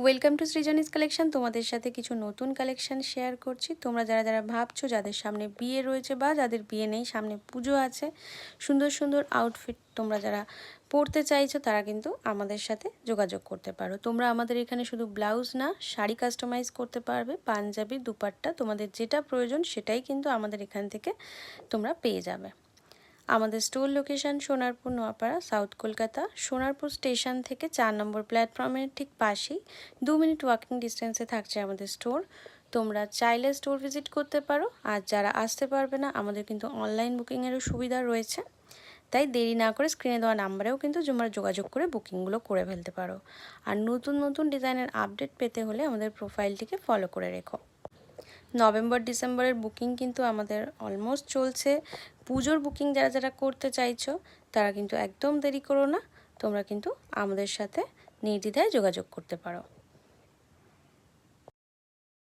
Welcome to সৃজনীস collection. তোমাদের সাথে কিছু নতুন কালেকশন শেয়ার করছি। তোমরা যারা যারা ভাবছো যাদের সামনে বিয়ে রয়েছে বা যাদের বিয়ে নেই, সামনে পুজো আছে, সুন্দর সুন্দর আউটফিট তোমরা যারা পরতে চাইছো তারা কিন্তু আমাদের সাথে যোগাযোগ করতে পারো। তোমরা আমাদের এখানে শুধু ব্লাউজ না, শাড়ি কাস্টমাইজ করতে পারবে, পাঞ্জাবি, দুপাট্টা, তোমাদের যেটা প্রয়োজন সেটাই কিন্তু আমাদের এখান থেকে তোমরা পেয়ে যাবে। আমাদের store location Sonarpur Noapara, south Kolkata. Sonarpur station থেকে 4 নম্বর প্ল্যাটফর্মের ঠিক পাশেই 2 মিনিট ওয়াকিং ডিস্টেন্সে থাকছে আমাদের স্টোর। তোমরা চাইলে স্টোর ভিজিট করতে পারো। আর যারা আসতে পারবে না, আমাদের কিন্তু অনলাইন বুকিংয়েরও সুবিধা রয়েছে। তাই দেরি না করে স্ক্রিনে দেওয়া নাম্বারেও কিন্তু তোমরা যোগাযোগ করে বুকিংগুলো করে ফেলতে পারো। আর নতুন নতুন ডিজাইনের আপডেট পেতে হলে আমাদের প্রোফাইলটিকে ফলো করে রেখো। নভেম্বর ডিসেম্বরের বুকিং কিন্তু আমাদের অলমোস্ট চলছে। পুজোর বুকিং যারা যারা করতে চাইছো তারা কিন্তু একদম দেরি করো না, তোমরা কিন্তু আমাদের সাথে নির্দ্বিধায় যোগাযোগ করতে পারো।